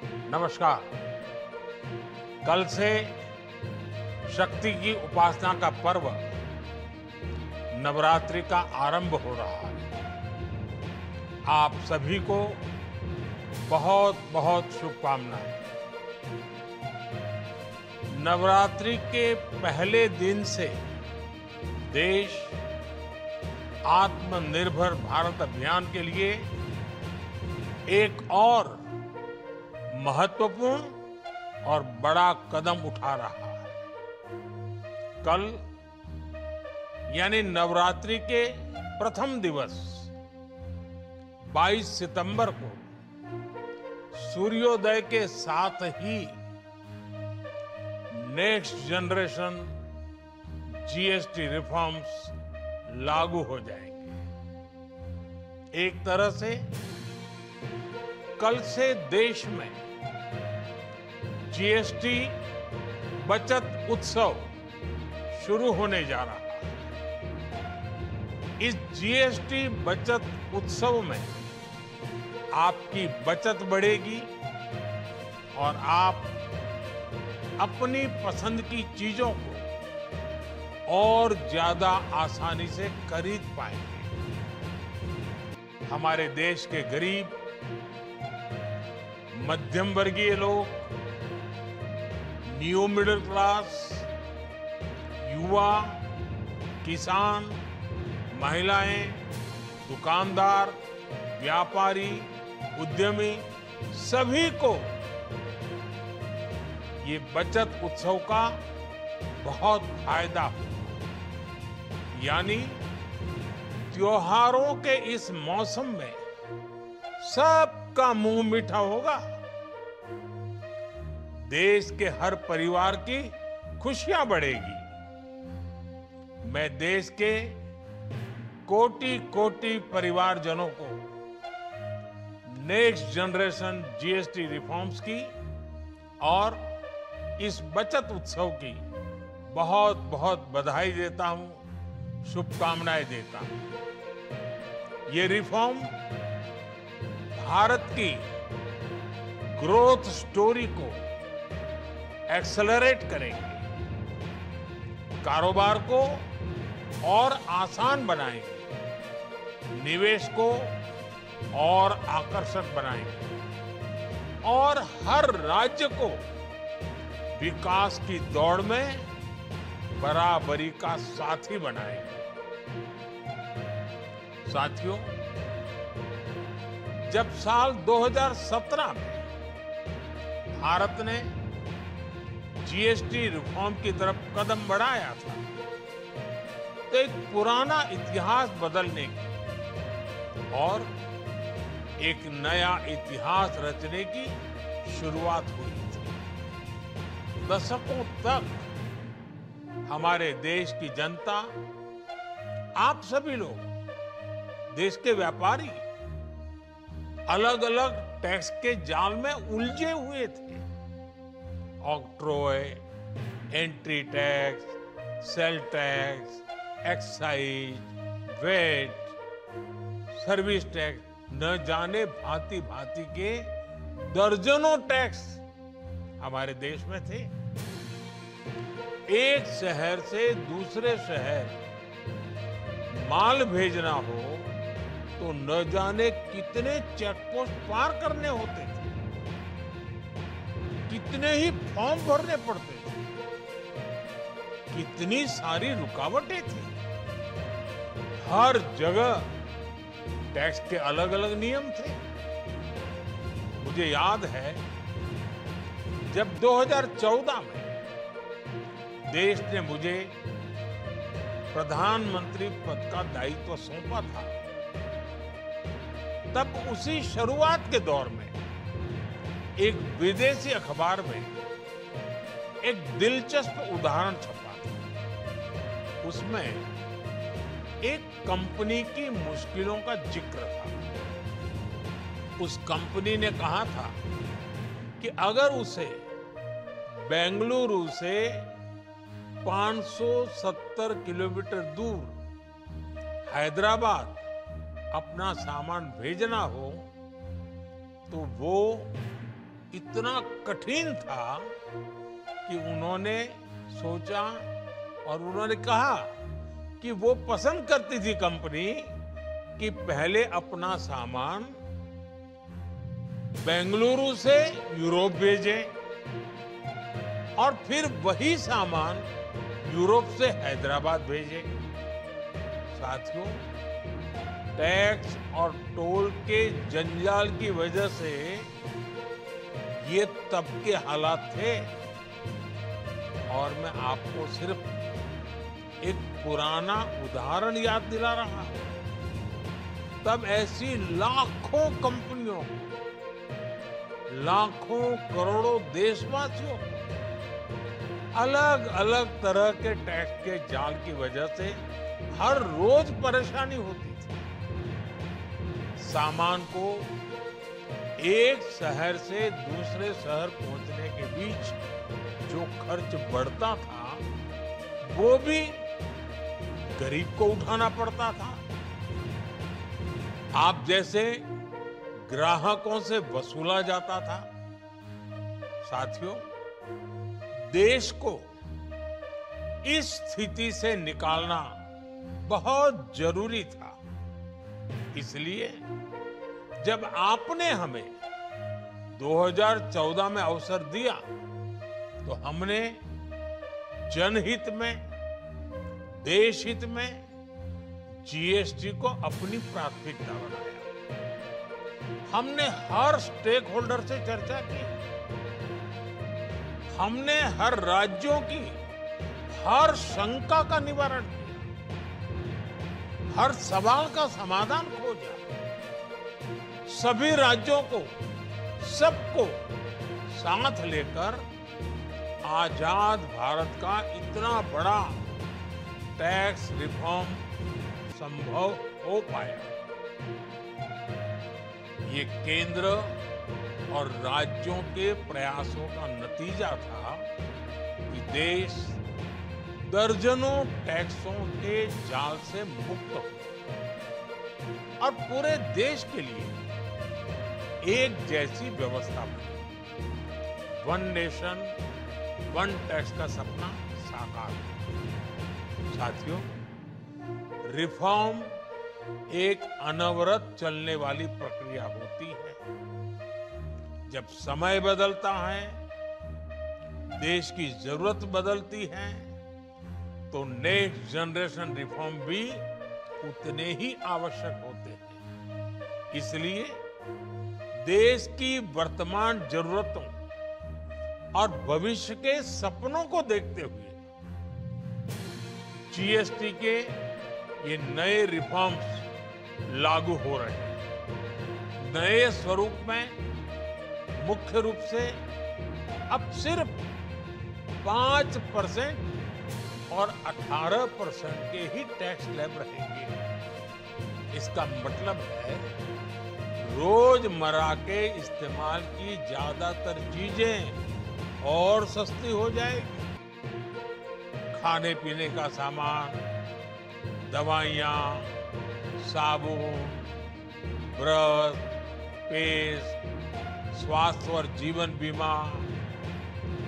नमस्कार। कल से शक्ति की उपासना का पर्व नवरात्रि का आरंभ हो रहा है। आप सभी को बहुत बहुत शुभकामनाएं। नवरात्रि के पहले दिन से देश आत्मनिर्भर भारत अभियान के लिए एक और महत्वपूर्ण और बड़ा कदम उठा रहा है। कल यानी नवरात्रि के प्रथम दिवस 22 सितंबर को सूर्योदय के साथ ही नेक्स्ट जनरेशन जीएसटी रिफॉर्म्स लागू हो जाएंगे। एक तरह से कल से देश में जीएसटी बचत उत्सव शुरू होने जा रहा है। इस जीएसटी बचत उत्सव में आपकी बचत बढ़ेगी और आप अपनी पसंद की चीजों को और ज्यादा आसानी से खरीद पाएंगे। हमारे देश के गरीब, मध्यम वर्गीय लोग, न्यू मिडिल क्लास, युवा, किसान, महिलाएं, दुकानदार, व्यापारी, उद्यमी सभी को ये बचत उत्सव का बहुत फायदा होगा। यानी त्योहारों के इस मौसम में सबका मुंह मीठा होगा। देश के हर परिवार की खुशियां बढ़ेगी। मैं देश के कोटि कोटि परिवारजनों को नेक्स्ट जनरेशन जीएसटी रिफॉर्म्स की और इस बचत उत्सव की बहुत बहुत बधाई देता हूं, शुभकामनाएं देता हूं। ये रिफॉर्म भारत की ग्रोथ स्टोरी को एक्सेलरेट करेंगे, कारोबार को और आसान बनाएंगे, निवेश को और आकर्षक बनाएंगे और हर राज्य को विकास की दौड़ में बराबरी का साथी बनाएंगे। साथियों, जब साल 2017 में भारत ने जीएसटी रिफॉर्म की तरफ कदम बढ़ाया था, तो एक पुराना इतिहास बदलने की और एक नया इतिहास रचने की शुरुआत हुई थी। दशकों तक हमारे देश की जनता, आप सभी लोग, देश के व्यापारी अलग अलग टैक्स के जाल में उलझे हुए थे। Octroi, entry tax, sale tax, excise, VAT, service tax, न जाने भांति भांति के दर्जनों टैक्स हमारे देश में थे। एक शहर से दूसरे शहर माल भेजना हो तो न जाने कितने चेकपोस्ट पार करने होते थे, कितने ही फॉर्म भरने पड़ते थे, कितनी सारी रुकावटें थी। हर जगह टैक्स के अलग अलग नियम थे। मुझे याद है जब 2014 में देश ने मुझे प्रधानमंत्री पद का दायित्व सौंपा था, तब उसी शुरुआत के दौर में एक विदेशी अखबार में एक दिलचस्प उदाहरण छपा था। उसमें एक कंपनी की मुश्किलों का जिक्र था। उस कंपनी ने कहा था कि अगर उसे बेंगलुरु से 570 किलोमीटर दूर हैदराबाद अपना सामान भेजना हो तो वो इतना कठिन था कि उन्होंने सोचा और उन्होंने कहा कि वो पसंद करती थी कंपनी कि पहले अपना सामान बेंगलुरु से यूरोप भेजे और फिर वही सामान यूरोप से हैदराबाद भेजे। साथियों, टैक्स और टोल के जंजाल की वजह से ये तब के हालात थे। और मैं आपको सिर्फ एक पुराना उदाहरण याद दिला रहा हूं। तब ऐसी लाखों कंपनियों, लाखों करोड़ों देशवासियों अलग अलग तरह के टैक्स के जाल की वजह से हर रोज परेशानी होती थी। सामान को एक शहर से दूसरे शहर पहुंचने के बीच जो खर्च बढ़ता था वो भी गरीब को उठाना पड़ता था। आप जैसे ग्राहकों से वसूला जाता था। साथियों, देश को इस स्थिति से निकालना बहुत जरूरी था। इसलिए जब आपने हमें 2014 में अवसर दिया तो हमने जनहित में, देश हित में जीएसटी को अपनी प्राथमिकता बनाया। हमने हर स्टेक होल्डर से चर्चा की। हमने हर राज्यों की हर शंका का निवारण किया, हर सवाल का समाधान खोजा। सभी राज्यों को, सबको साथ लेकर आजाद भारत का इतना बड़ा टैक्स रिफॉर्म संभव हो पाया। ये केंद्र और राज्यों के प्रयासों का नतीजा था कि देश दर्जनों टैक्सों के जाल से मुक्त हो और पूरे देश के लिए एक जैसी व्यवस्था बनी। वन नेशन वन टैक्स का सपना साकार हो। साथियों, रिफॉर्म एक अनवरत चलने वाली प्रक्रिया होती है। जब समय बदलता है, देश की जरूरत बदलती है, तो नेक्स्ट जनरेशन रिफॉर्म भी उतने ही आवश्यक होते हैं। इसलिए देश की वर्तमान जरूरतों और भविष्य के सपनों को देखते हुए जीएसटी के ये नए रिफॉर्म्स लागू हो रहे हैं। नए स्वरूप में मुख्य रूप से अब सिर्फ 5% और 18% के ही टैक्स स्लैब रहेंगे। इसका मतलब है रोजमर्रा के इस्तेमाल की ज्यादातर चीजें और सस्ती हो जाएगी। खाने पीने का सामान, दवाइयाँ, साबुन, ब्रश, पेस्ट, स्वास्थ्य और जीवन बीमा,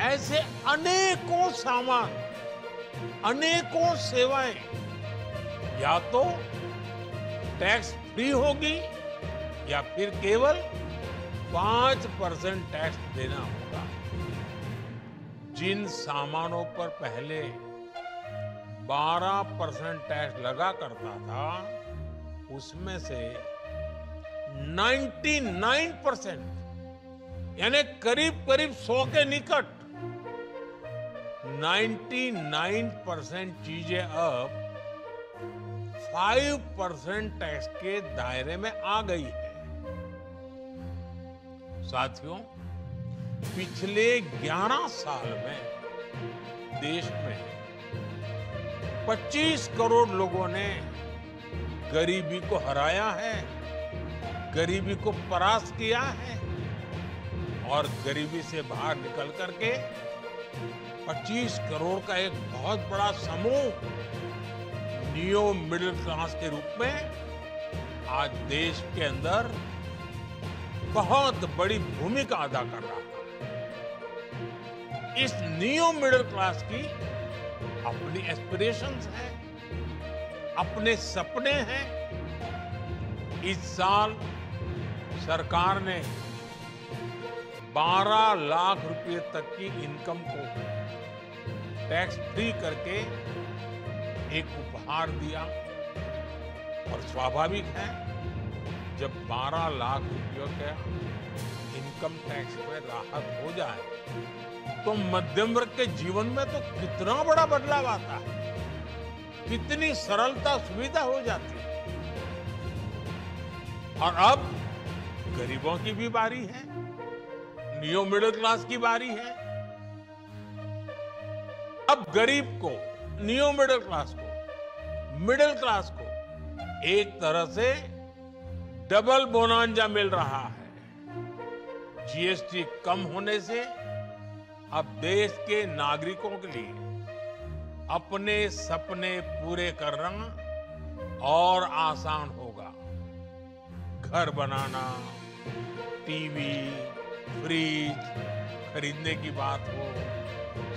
ऐसे अनेकों सामान, अनेकों सेवाएं या तो टैक्स फ्री होगी या फिर केवल 5% टैक्स देना होगा। जिन सामानों पर पहले 12% टैक्स लगा करता था, उसमें से 99% यानी करीब करीब 100 के निकट 99% चीजें अब 5% टैक्स के दायरे में आ गई है। साथियों, पिछले 11 साल में देश में 25 करोड़ लोगों ने गरीबी को हराया है, गरीबी को परास्त किया है और गरीबी से बाहर निकल करके 25 करोड़ का एक बहुत बड़ा समूह नियो मिडिल क्लास के रूप में आज देश के अंदर बहुत बड़ी भूमिका अदा कर रहा है। इस नियो मिडिल क्लास की अपनी एस्पिरेशंस हैं, अपने सपने हैं। इस साल सरकार ने 12 लाख रुपए तक की इनकम को टैक्स फ्री करके एक उपहार दिया। और स्वाभाविक है, जब 12 लाख रुपयों के इनकम टैक्स में राहत हो जाए तो मध्यम वर्ग के जीवन में तो कितना बड़ा बदलाव आता है, कितनी सरलता सुविधा हो जाती है। और अब गरीबों की भी बारी है, नियो मिडिल क्लास की बारी है। अब गरीब को, नियो मिडिल क्लास को एक तरह से डबल बोनांजा मिल रहा है। जीएसटी कम होने से अब देश के नागरिकों के लिए अपने सपने पूरे करना और आसान होगा। घर बनाना, टीवी, फ्रिज खरीदने की बात हो,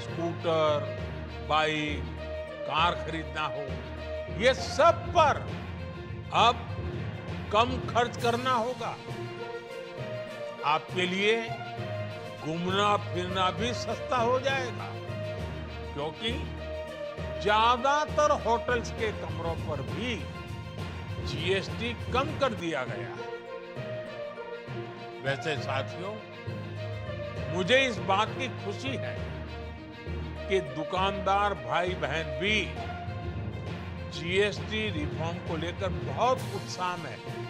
स्कूटर, बाइक, कार खरीदना हो, ये सब पर अब कम खर्च करना होगा। आपके लिए घूमना फिरना भी सस्ता हो जाएगा, क्योंकि ज्यादातर होटल्स के कमरों पर भी जीएसटी कम कर दिया गया है। वैसे साथियों, मुझे इस बात की खुशी है कि दुकानदार भाई बहन भी जीएसटी रिफॉर्म को लेकर बहुत उत्साह में है।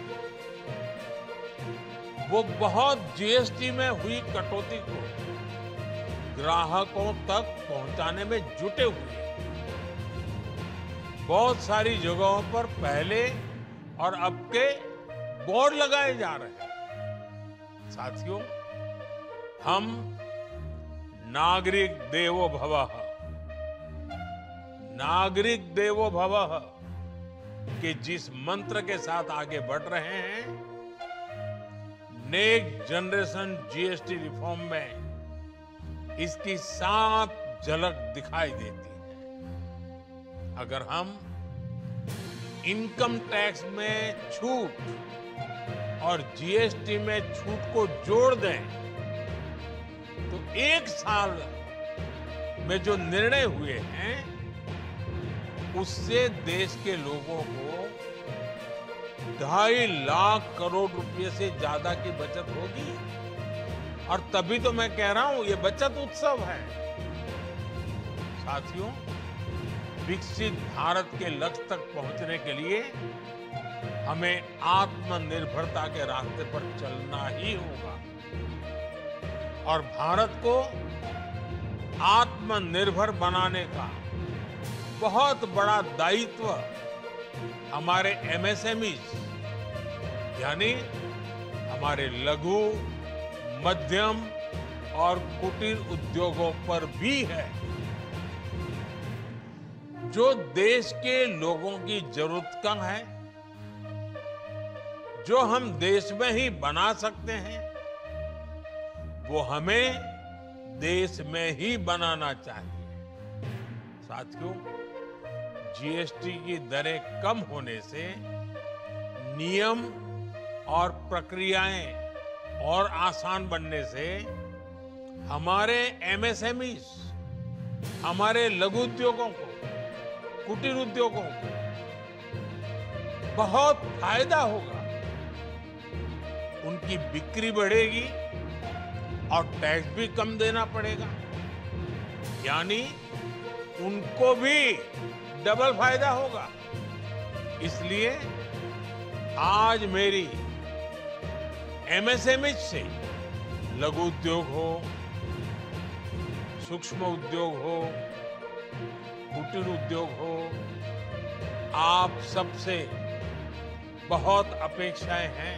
वो बहुत जीएसटी में हुई कटौती को ग्राहकों तक पहुंचाने में जुटे हुए हैं। बहुत सारी जगहों पर पहले और अब के बोर्ड लगाए जा रहे हैं। साथियों, हम नागरिक देवो भवः, नागरिक देवो भवः के जिस मंत्र के साथ आगे बढ़ रहे हैं, नेक्स्ट जनरेशन जीएसटी रिफॉर्म में इसकी साफ झलक दिखाई देती है। अगर हम इनकम टैक्स में छूट और जीएसटी में छूट को जोड़ दें तो एक साल में जो निर्णय हुए हैं उससे देश के लोगों को 2.5 लाख करोड़ रुपए से ज्यादा की बचत होगी। और तभी तो मैं कह रहा हूं, ये बचत उत्सव है। साथियों, विकसित भारत के लक्ष्य तक पहुंचने के लिए हमें आत्मनिर्भरता के रास्ते पर चलना ही होगा। और भारत को आत्मनिर्भर बनाने का बहुत बड़ा दायित्व हमारे एमएसएमईज यानी हमारे लघु, मध्यम और कुटीर उद्योगों पर भी है, जो देश के लोगों की जरूरत का है, जो हम देश में ही बना सकते हैं, वो हमें देश में ही बनाना चाहिए। साथियों, जीएसटी की दरें कम होने से नियम और प्रक्रियाएं और आसान बनने से हमारे एमएसएमईज, हमारे लघु उद्योगों को, कुटीर उद्योगों को बहुत फायदा होगा। उनकी बिक्री बढ़ेगी और टैक्स भी कम देना पड़ेगा, यानी उनको भी डबल फायदा होगा। इसलिए आज मेरी एमएसएमई से लघु उद्योग हो, सूक्ष्म उद्योग हो, कुटीर उद्योग हो, आप सबसे बहुत अपेक्षाएं हैं।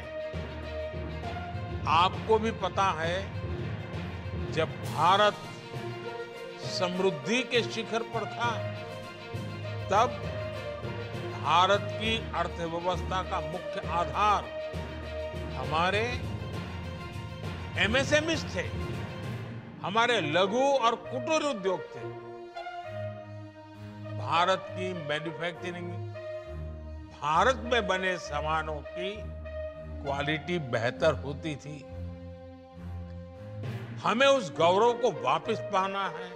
आपको भी पता है, जब भारत समृद्धि के शिखर पर था, तब भारत की अर्थव्यवस्था का मुख्य आधार हमारे एमएसएमईज थे, हमारे लघु और कुटीर उद्योग थे। भारत की मैन्युफैक्चरिंग, भारत में बने सामानों की क्वालिटी बेहतर होती थी। हमें उस गौरव को वापस पाना है।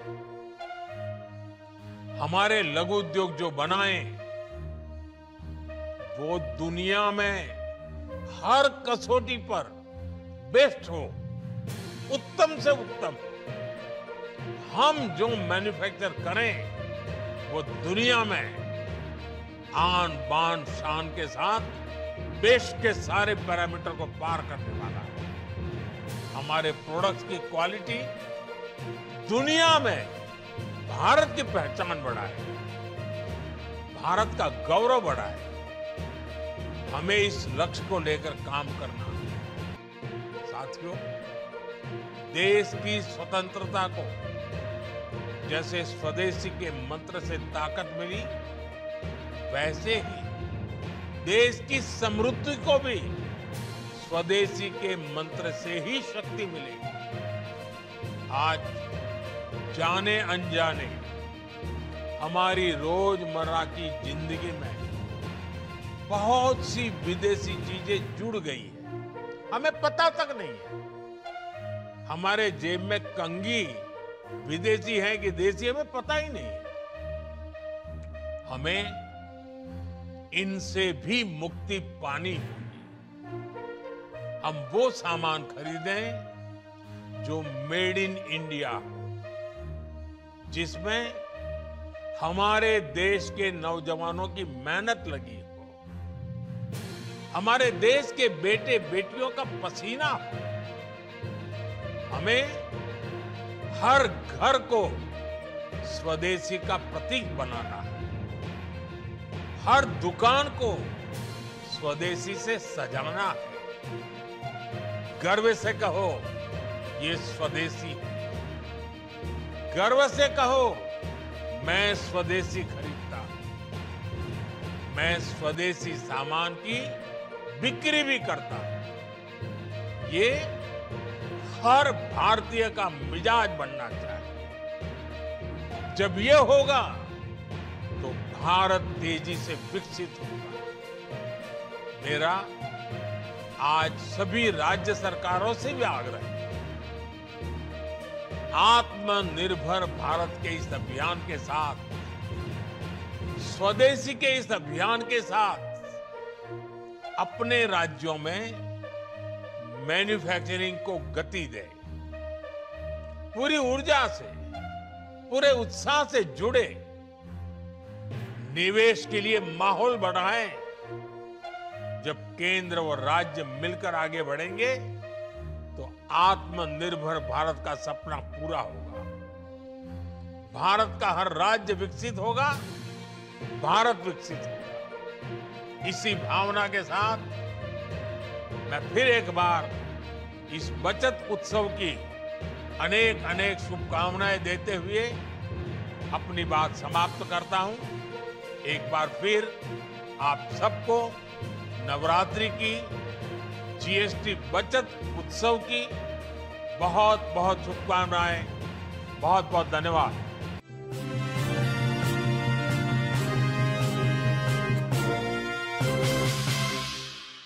हमारे लघु उद्योग जो बनाए वो दुनिया में हर कसौटी पर बेस्ट हो, उत्तम से उत्तम। हम जो मैन्युफैक्चर करें वो दुनिया में आन बान शान के साथ देश के सारे पैरामीटर को पार करने वाला है। हमारे प्रोडक्ट्स की क्वालिटी दुनिया में भारत की पहचान बढ़ाए, भारत का गौरव बढ़ाए। हमें इस लक्ष्य को लेकर काम करना है। साथियों, देश की स्वतंत्रता को जैसे स्वदेशी के मंत्र से ताकत मिली, वैसे ही देश की समृद्धि को भी स्वदेशी के मंत्र से ही शक्ति मिलेगी। आज जाने अनजाने हमारी रोजमर्रा की जिंदगी में बहुत सी विदेशी चीजें जुड़ गई है, हमें पता तक नहीं है। हमारे जेब में कंघी विदेशी है कि देसी, हमें पता ही नहीं है। हमें इनसे भी मुक्ति पानी होगी। हम वो सामान खरीदें जो मेड इन इंडिया हो, जिसमें हमारे देश के नौजवानों की मेहनत लगी हो, हमारे देश के बेटे बेटियों का पसीना हो। हमें हर घर को स्वदेशी का प्रतीक बनाना है, हर दुकान को स्वदेशी से सजाना है। गर्व से कहो ये स्वदेशी है, गर्व से कहो मैं स्वदेशी खरीदता हूं, मैं स्वदेशी सामान की बिक्री भी करता हूं। ये हर भारतीय का मिजाज बनना चाहिए। जब ये होगा तो भारत तेजी से विकसित होगा। मेरा आज सभी राज्य सरकारों से भी आग्रह है, आत्मनिर्भर भारत के इस अभियान के साथ, स्वदेशी के इस अभियान के साथ अपने राज्यों में मैन्युफैक्चरिंग को गति दे, पूरी ऊर्जा से, पूरे उत्साह से जुड़े, निवेश के लिए माहौल बढ़ाएं। जब केंद्र और राज्य मिलकर आगे बढ़ेंगे तो आत्मनिर्भर भारत का सपना पूरा होगा। भारत का हर राज्य विकसित होगा, भारत विकसित होगा। इसी भावना के साथ मैं फिर एक बार इस बचत उत्सव की अनेक अनेक शुभकामनाएं देते हुए अपनी बात समाप्त करता हूं। एक बार फिर आप सबको नवरात्रि की, जीएसटी बचत उत्सव की बहुत बहुत शुभकामनाएं। बहुत बहुत धन्यवाद।